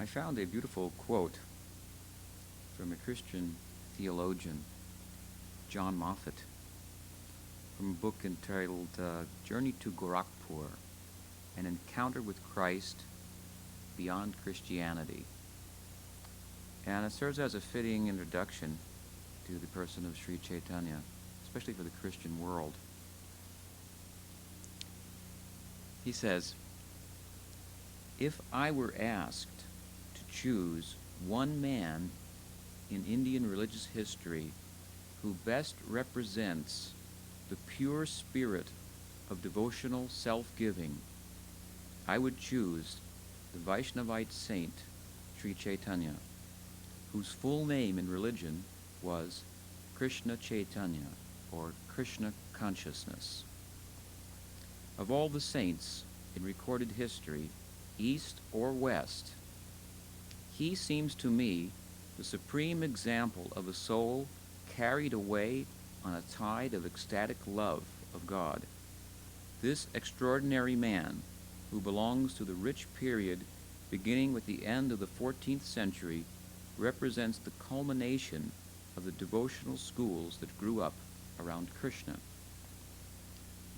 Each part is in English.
found a beautiful quote from a Christian theologian, John Moffat, from a book entitled Journey to Gorakhpur, An Encounter with Christ Beyond Christianity. And it serves as a fitting introduction to the person of Sri Chaitanya, especially for the Christian world. He says, "If I were asked to choose one man in Indian religious history who best represents the pure spirit of devotional self-giving, I would choose the Vaishnavite saint Sri Chaitanya, whose full name in religion was Krishna Chaitanya, or Krishna consciousness. Of all the saints in recorded history, East or West, he seems to me the supreme example of a soul carried away on a tide of ecstatic love of God. This extraordinary man, who belongs to the rich period beginning with the end of the 14th century, represents the culmination of the devotional schools that grew up around Krishna.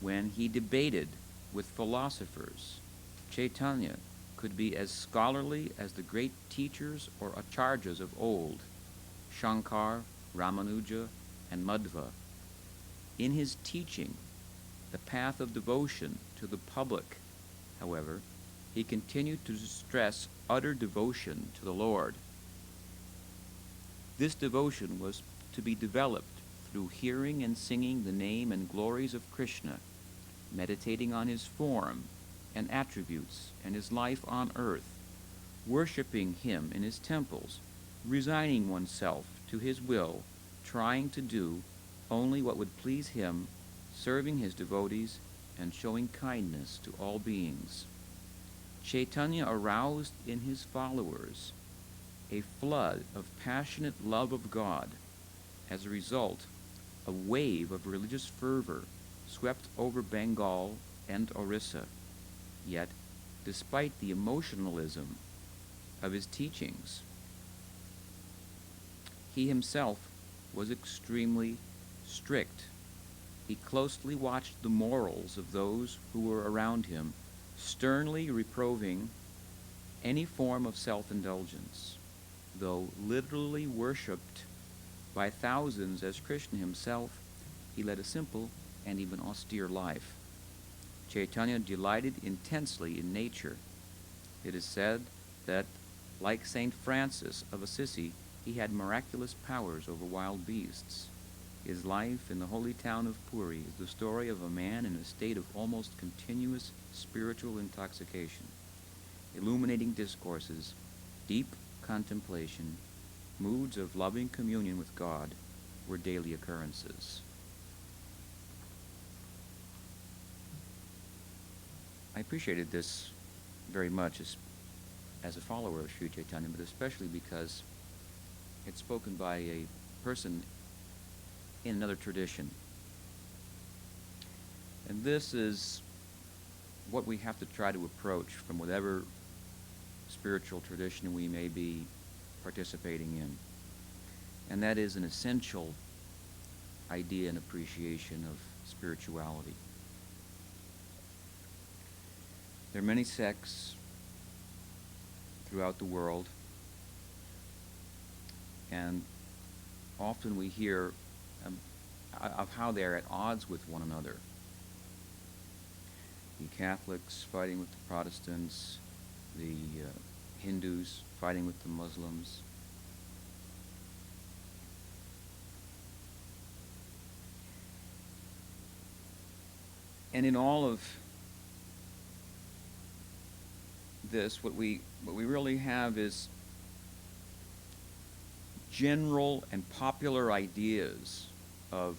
When he debated with philosophers, Chaitanya could be as scholarly as the great teachers or acharyas of old, Shankar, Ramanuja, and Madhva. In his teaching, the path of devotion to the public, however, he continued to stress utter devotion to the Lord. This devotion was to be developed through hearing and singing the name and glories of Krishna, meditating on his form and attributes and his life on earth, worshipping him in his temples, resigning oneself to his will, trying to do only what would please him, serving his devotees, and showing kindness to all beings. Chaitanya aroused in his followers a flood of passionate love of God. As a result, a wave of religious fervor swept over Bengal and Orissa. Yet, despite the emotionalism of his teachings, he himself was extremely strict. He closely watched the morals of those who were around him, sternly reproving any form of self-indulgence. Though literally worshipped by thousands as Krishna himself, he led a simple and even austere life. Chaitanya delighted intensely in nature. It is said that, like Saint Francis of Assisi, he had miraculous powers over wild beasts. His life in the holy town of Puri is the story of a man in a state of almost continuous spiritual intoxication. Illuminating discourses, deep contemplation, moods of loving communion with God were daily occurrences. I appreciated this very much as a follower of Sri Chaitanya, but especially because it's spoken by a person in another tradition. And this is what we have to try to approach from whatever spiritual tradition we may be participating in. And that is an essential idea and appreciation of spirituality. There are many sects throughout the world, and often we hear of how they're at odds with one another. The Catholics fighting with the Protestants, the Hindus fighting with the Muslims. And in all of this, what we really have is general and popular ideas of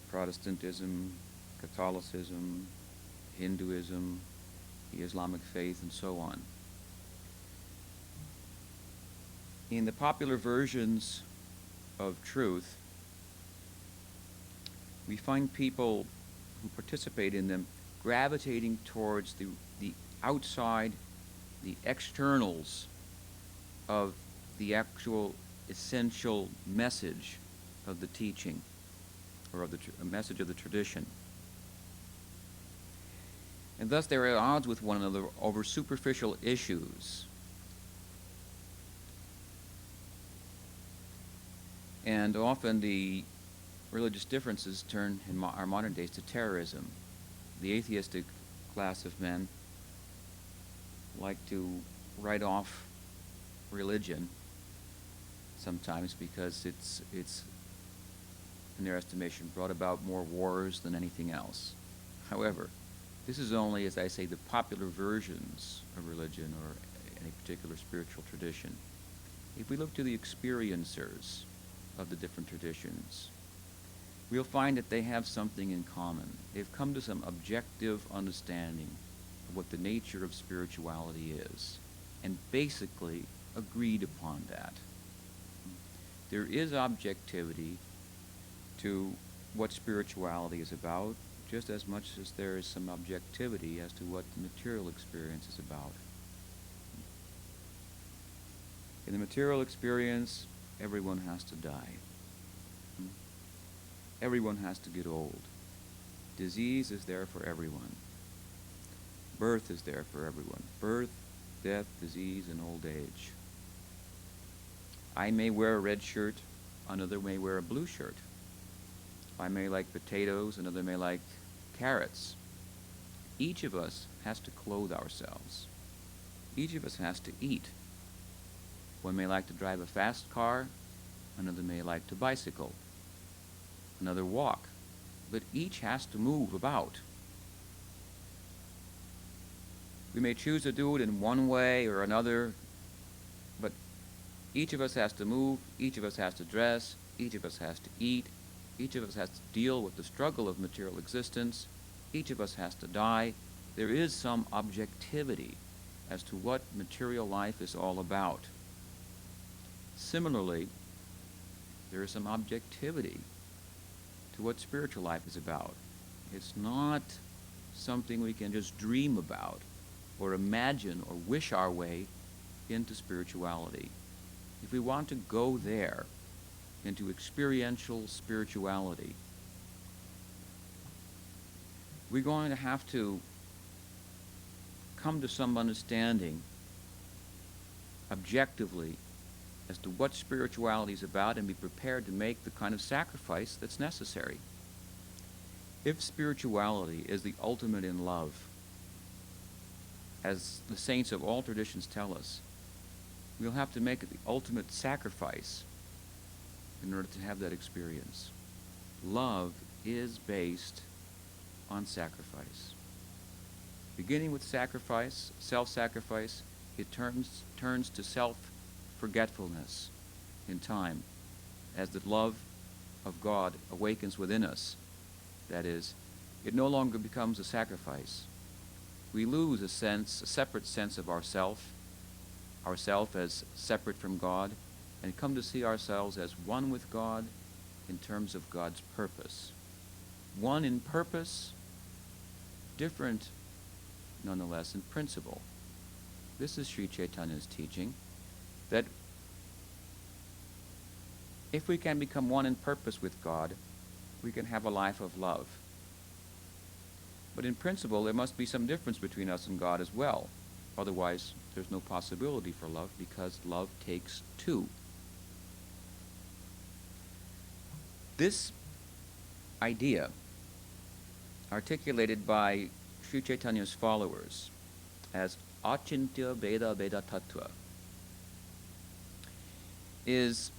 Protestantism, Catholicism, Hinduism, the Islamic faith, and so on. In the popular versions of truth, we find people who participate in them gravitating towards the outside, the externals of the actual essential message of the teaching, or of the message of the tradition. And thus they are at odds with one another over superficial issues. And often the religious differences turn in our modern days to terrorism. The atheistic class of men like to write off religion sometimes because it's in their estimation brought about more wars than anything else. However, this is only, as I say, the popular versions of religion or any particular spiritual tradition. If we look to the experiencers of the different traditions, we'll find that they have something in common. They've come to some objective understanding of what the nature of spirituality is, and basically agreed upon that. There is objectivity to what spirituality is about, just as much as there is some objectivity as to what the material experience is about. In the material experience, everyone has to die. Everyone has to get old. Disease is there for everyone. Birth is there for everyone. Birth, death, disease, and old age. I may wear a red shirt, another may wear a blue shirt. I may like potatoes, another may like carrots. Each of us has to clothe ourselves. Each of us has to eat. One may like to drive a fast car, another may like to bicycle, another walk. But each has to move about. We may choose to do it in one way or another, but each of us has to move, each of us has to dress, each of us has to eat, each of us has to deal with the struggle of material existence, each of us has to die. There is some objectivity as to what material life is all about. Similarly, there is some objectivity to what spiritual life is about. It's not something we can just dream about or imagine or wish our way into spirituality. If we want to go there, into experiential spirituality, we're going to have to come to some understanding objectively as to what spirituality is about and be prepared to make the kind of sacrifice that's necessary. If spirituality is the ultimate in love, as the saints of all traditions tell us, we'll have to make it the ultimate sacrifice in order to have that experience. Love is based on sacrifice. Beginning with sacrifice, self-sacrifice, it turns to self-forgetfulness in time as the love of God awakens within us. That is, it no longer becomes a sacrifice. We lose a separate sense of ourself as separate from God, and come to see ourselves as one with God in terms of God's purpose. One in purpose, different nonetheless in principle. This is Sri Chaitanya's teaching, that if we can become one in purpose with God, we can have a life of love. But in principle, there must be some difference between us and God as well. Otherwise, there's no possibility for love, because love takes two. This idea, articulated by Sri Chaitanya's followers as Achintya Veda Veda Tattva, is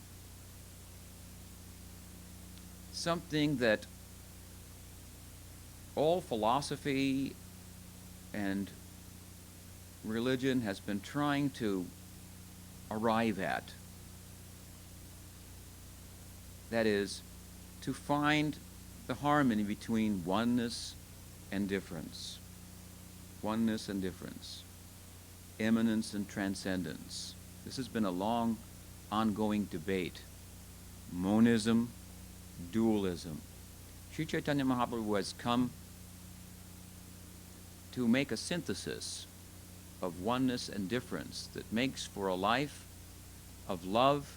something that all philosophy and religion has been trying to arrive at. That is, to find the harmony between oneness and difference. Oneness and difference. Immanence and transcendence. This has been a long, ongoing debate. Monism, dualism. Sri Chaitanya Mahaprabhu has come to make a synthesis of oneness and difference that makes for a life of love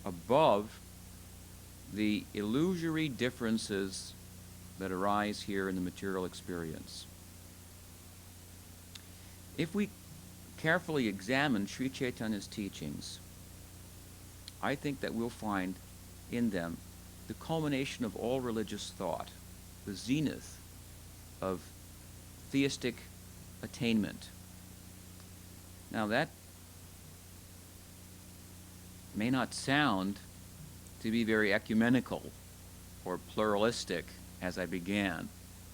above the illusory differences that arise here in the material experience. If we carefully examine Sri Chaitanya's teachings, I think that we'll find in them the culmination of all religious thought, the zenith of theistic attainment. Now that may not sound to be very ecumenical or pluralistic as I began,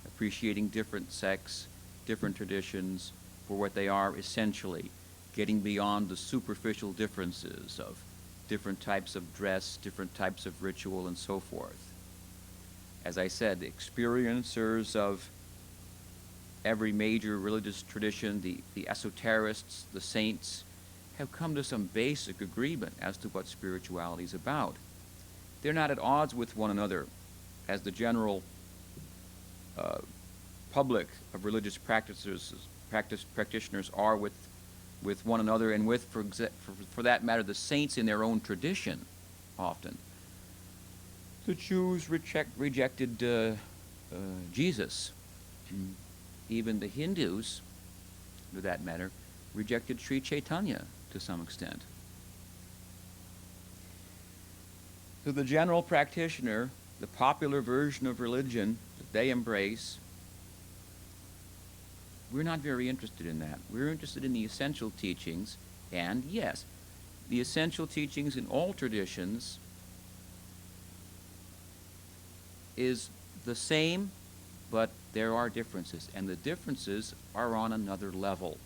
appreciating different sects, different traditions for what they are essentially, getting beyond the superficial differences of different types of dress, different types of ritual, and so forth. As I said, the experiencers of every major religious tradition, the esoterists, the saints, have come to some basic agreement as to what spirituality is about. They're not at odds with one another, as the general public of religious practitioners are with one another, and with, for that matter, the saints in their own tradition, often. The Jews rejected Jesus. Even the Hindus, for that matter, rejected Sri Chaitanya to some extent. So the general practitioner, the popular version of religion that they embrace, we're not very interested in that. We're interested in the essential teachings, and yes, the essential teachings in all traditions is the same, but there are differences, and the differences are on another level.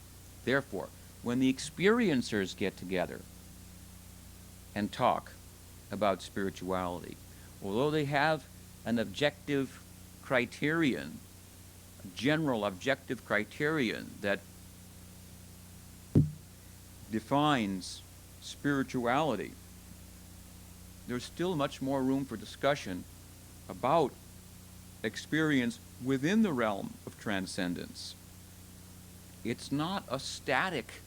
Therefore, when the experiencers get together and talk about spirituality, although they have an objective criterion, a general objective criterion that defines spirituality, there's still much more room for discussion about experience within the realm of transcendence. It's not a static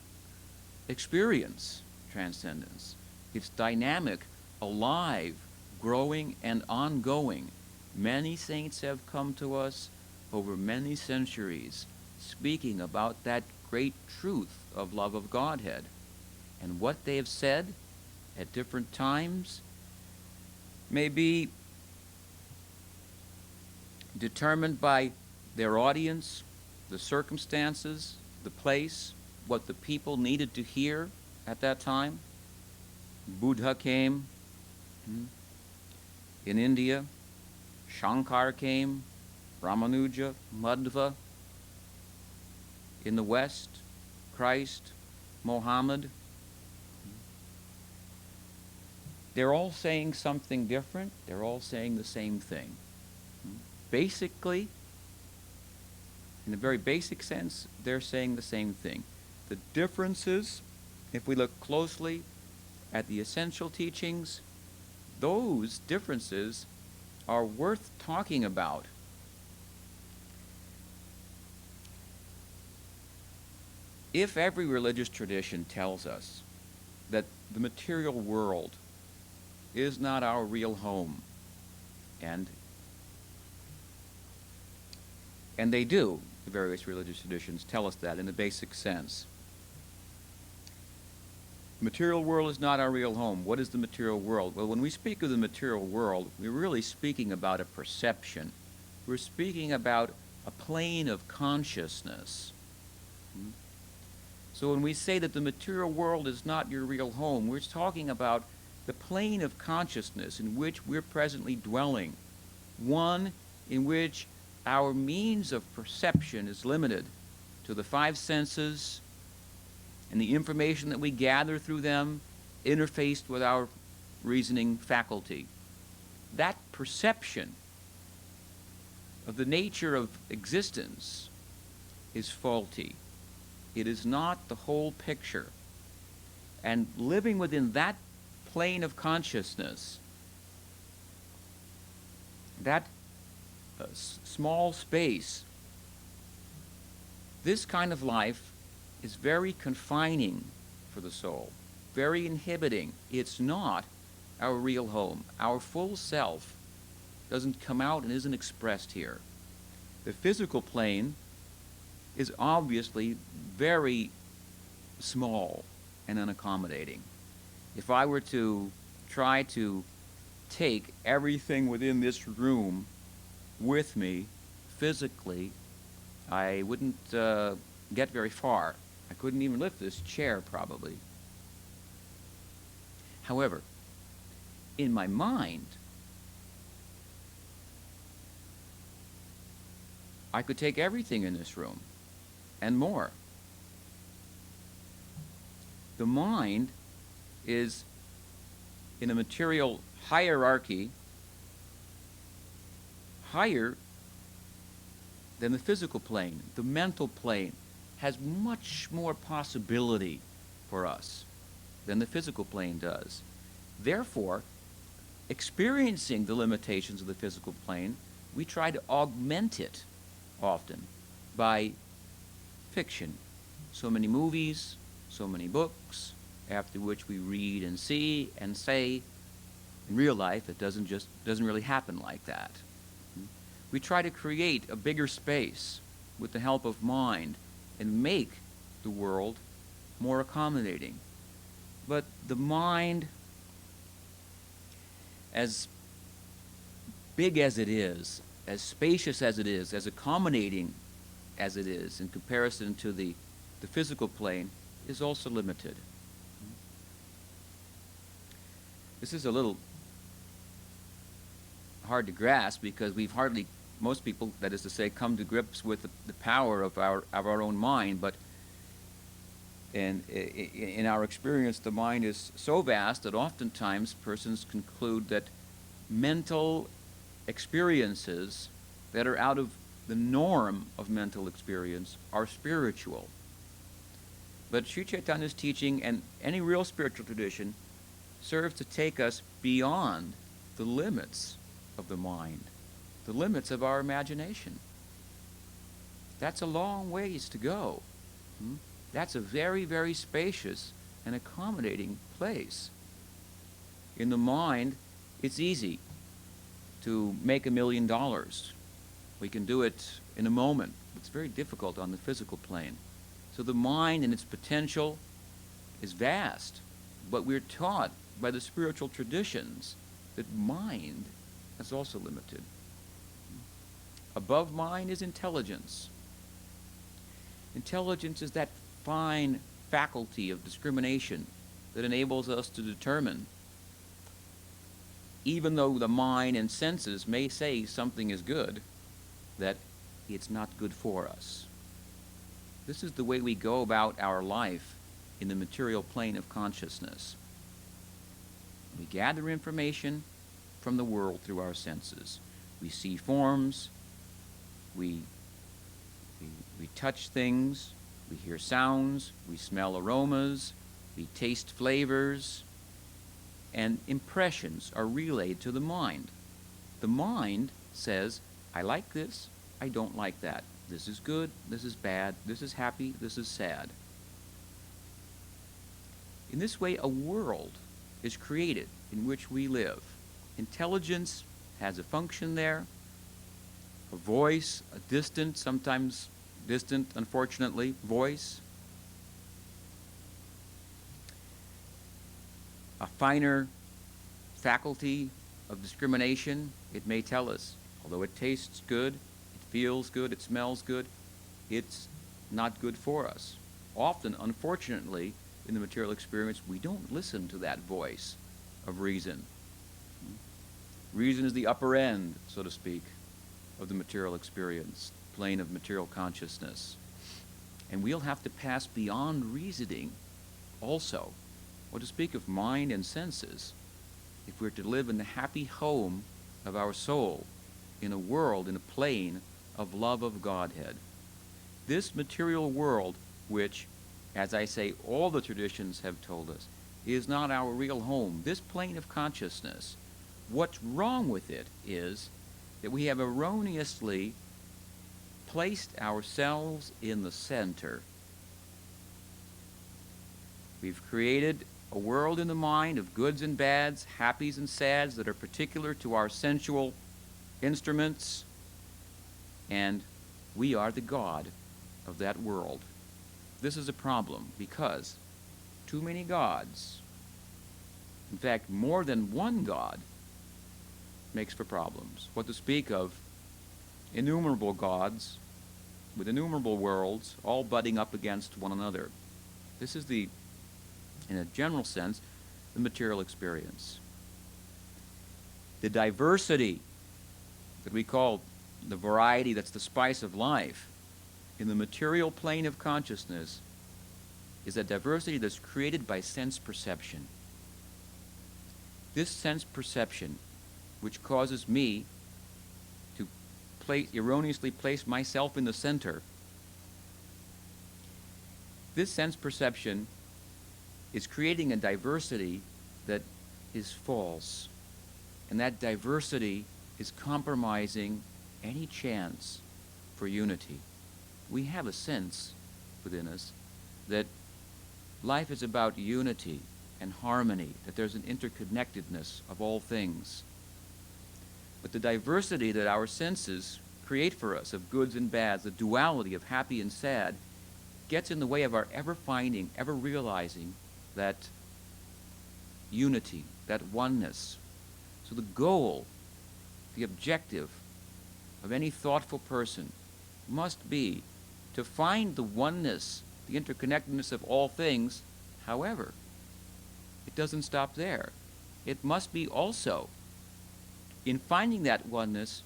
experience, transcendence. It's dynamic, alive, growing, and ongoing. Many saints have come to us over many centuries speaking about that great truth of love of Godhead. And what they have said at different times may be determined by their audience, the circumstances, the place, what the people needed to hear at that time. Buddha came in India. Shankar came, Ramanuja, Madhva. In the West, Christ, Mohammed. They're all saying something different. They're all saying the same thing. Basically, in a very basic sense, they're saying the same thing. The differences, if we look closely at the essential teachings, those differences are worth talking about. If every religious tradition tells us that the material world is not our real home, and they do, the various religious traditions tell us that in a basic sense. The material world is not our real home. What is the material world? Well, when we speak of the material world, we're really speaking about a perception. We're speaking about a plane of consciousness. So when we say that the material world is not your real home, we're talking about the plane of consciousness in which we're presently dwelling, one in which our means of perception is limited to the five senses and the information that we gather through them interfaced with our reasoning faculty. That perception of the nature of existence is faulty. It is not the whole picture. And living within that plane of consciousness, that small space, this kind of life is very confining for the soul. very inhibiting. It's not our real home. Our full self doesn't come out and isn't expressed here. The physical plane is obviously very small and unaccommodating. If I were to try to take everything within this room with me physically, I wouldn't get very far. I couldn't even lift this chair, probably. However, in my mind, I could take everything in this room and more. The mind is in a material hierarchy higher than the physical plane. The mental plane has much more possibility for us than the physical plane does. Therefore, experiencing the limitations of the physical plane, we try to augment it often by fiction. So many movies, so many books, after which we read and see and say. In real life, it doesn't really happen like that. We try to create a bigger space with the help of mind and make the world more accommodating. But the mind, as big as it is, as spacious as it is, as accommodating as it is in comparison to the physical plane, is also limited. This is a little hard to grasp because most people, that is to say, come to grips with the power of our own mind, but in our experience, the mind is so vast that oftentimes persons conclude that mental experiences that are out of the norm of mental experience are spiritual. But Sri Chaitanya's teaching and any real spiritual tradition serves to take us beyond the limits of the mind, the limits of our imagination. That's a long ways to go. That's a very, very spacious and accommodating place. In the mind, it's easy to make $1 million. We can do it in a moment. It's very difficult on the physical plane. So the mind and its potential is vast, but we're taught by the spiritual traditions that mind is also limited. Above mind is intelligence. Intelligence is that fine faculty of discrimination that enables us to determine, even though the mind and senses may say something is good, that it's not good for us. This is the way we go about our life in the material plane of consciousness. We gather information from the world through our senses. We see forms, we touch things, we hear sounds, we smell aromas, we taste flavors, and impressions are relayed to the mind. The mind says, I like this, I don't like that. This is good, this is bad, this is happy, this is sad. In this way, a world is created in which we live. Intelligence has a function there, a voice, a distant, sometimes distant, unfortunately, voice, a finer faculty of discrimination. It may tell us, although it tastes good, it feels good, it smells good, it's not good for us. Often, unfortunately, in the material experience, we don't listen to that voice of reason. Reason is the upper end, so to speak, of the material experience, plane of material consciousness. And we'll have to pass beyond reasoning also, or to speak of mind and senses, if we're to live in the happy home of our soul, in a world, in a plane of love of Godhead. This material world, which, as I say, all the traditions have told us, is not our real home. This plane of consciousness, what's wrong with it is that we have erroneously placed ourselves in the center. We've created a world in the mind of goods and bads, happies and sads that are particular to our sensual instruments, and we are the God of that world. This is a problem because too many gods, in fact, more than one God, makes for problems. What to speak of innumerable gods with innumerable worlds all butting up against one another. This is the, in a general sense, the material experience. The diversity that we call the variety that's the spice of life in the material plane of consciousness is a diversity that's created by sense perception. This sense perception, which causes me to erroneously place myself in the center, this sense perception is creating a diversity that is false. And that diversity is compromising any chance for unity. We have a sense within us that life is about unity and harmony, that there's an interconnectedness of all things. But the diversity that our senses create for us of goods and bads, the duality of happy and sad, gets in the way of our ever finding, ever realizing that unity, that oneness. So the goal, the objective of any thoughtful person must be to find the oneness, the interconnectedness of all things. However, it doesn't stop there. It must be also, in finding that oneness,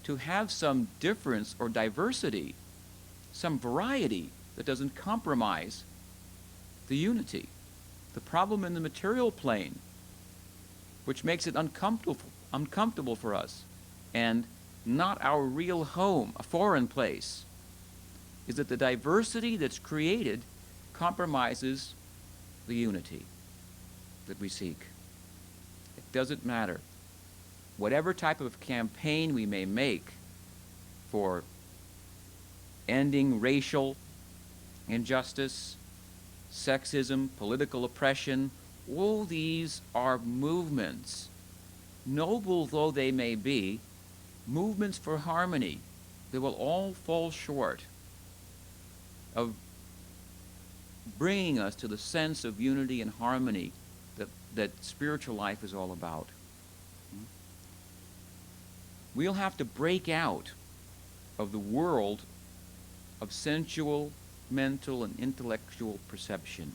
to have some difference or diversity, some variety that doesn't compromise the unity. The problem in the material plane, which makes it uncomfortable for us and not our real home, a foreign place, is that the diversity that's created compromises the unity that we seek. It doesn't matter. Whatever type of campaign we may make for ending racial injustice, sexism, political oppression, all these are movements, noble though they may be, movements for harmony. They will all fall short of bringing us to the sense of unity and harmony that spiritual life is all about. We'll have to break out of the world of sensual, mental, and intellectual perception.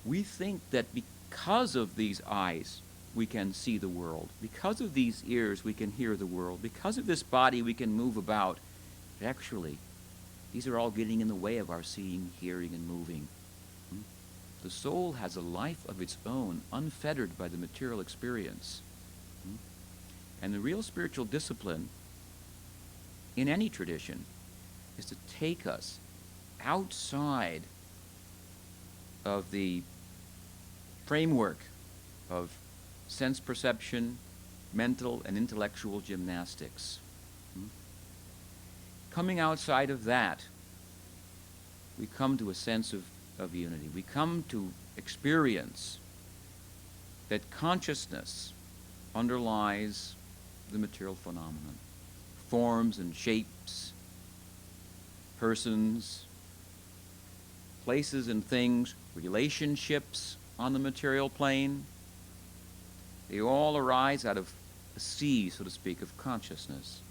We think that because of these eyes we can see the world, because of these ears we can hear the world, because of this body we can move about. Actually, these are all getting in the way of our seeing, hearing, and moving. The soul has a life of its own, unfettered by the material experience. And the real spiritual discipline in any tradition is to take us outside of the framework of sense perception, mental and intellectual gymnastics. Coming outside of that, we come to a sense of unity. We come to experience that consciousness underlies the material phenomenon. Forms and shapes, persons, places and things, relationships on the material plane, they all arise out of a sea, so to speak, of consciousness.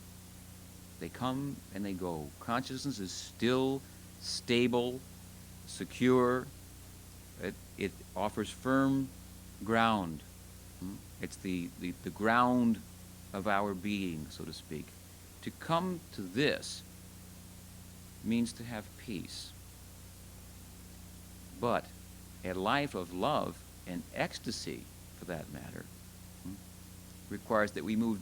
They come and they go. Consciousness is still, stable, secure. It offers firm ground. It's the ground of our being, so to speak. To come to this means to have peace. But a life of love and ecstasy, for that matter, requires that we move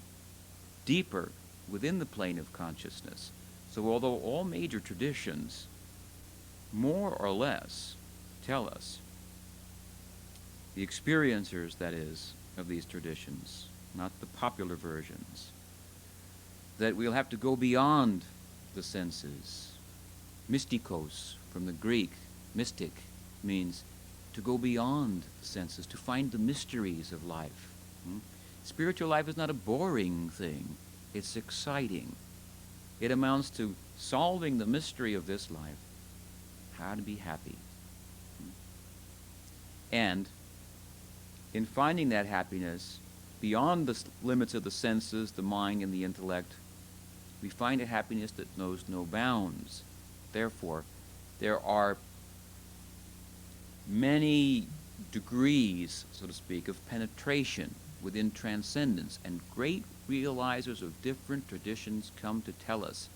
deeper within the plane of consciousness. So although all major traditions more or less tell us, the experiencers, that is, of these traditions, not the popular versions, that we'll have to go beyond the senses. Mystikos, from the Greek, mystic, means to go beyond the senses, to find the mysteries of life. Spiritual life is not a boring thing. It's exciting. It amounts to solving the mystery of this life, how to be happy. And in finding that happiness beyond the limits of the senses, the mind, and the intellect, we find a happiness that knows no bounds. Therefore, there are many degrees, so to speak, of penetration within transcendence, and great realizers of different traditions come to tell us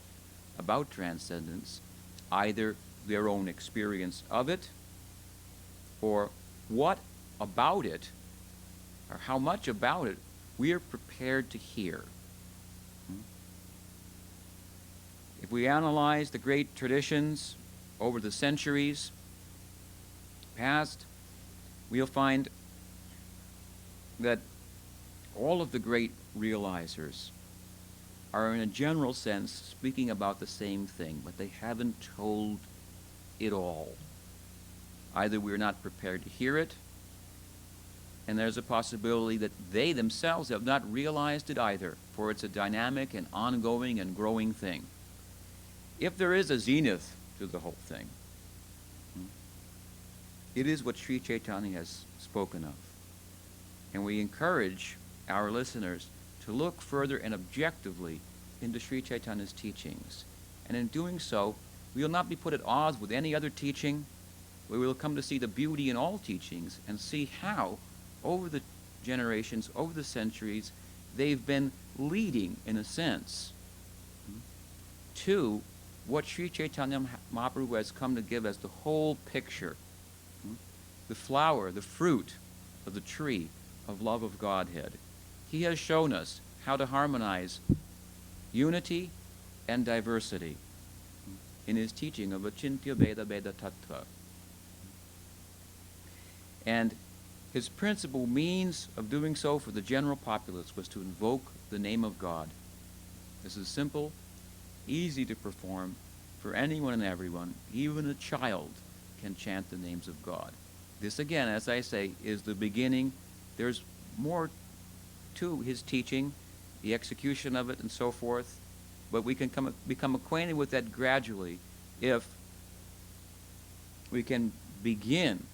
about transcendence, either their own experience of it, or what about it, or how much about it we are prepared to hear. If we analyze the great traditions over the centuries past, we'll find that all of the great realizers are, in a general sense, speaking about the same thing, but they haven't told it all. Either we're not prepared to hear it, and there's a possibility that they themselves have not realized it either, for it's a dynamic and ongoing and growing thing. If there is a zenith to the whole thing, it is what Sri Chaitanya has spoken of. And we encourage our listeners to look further and objectively into Sri Chaitanya's teachings. And in doing so, we will not be put at odds with any other teaching. We will come to see the beauty in all teachings and see how, over the generations, over the centuries, they've been leading, in a sense, to what Sri Chaitanya Mahaprabhu has come to give as the whole picture, the flower, the fruit of the tree of love of Godhead. He has shown us how to harmonize unity and diversity in his teaching of Achintya Veda Veda Tattva. And his principal means of doing so for the general populace was to invoke the name of God. This is simple, easy to perform for anyone and everyone. Even a child can chant the names of God. This, again, as I say, is the beginning. There's more to his teaching, the execution of it, and so forth. But we can become acquainted with that gradually if we can begin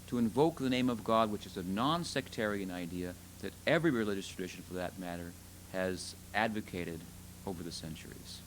to invoke the name of God, which is a non-sectarian idea that every religious tradition, for that matter, has advocated over the centuries.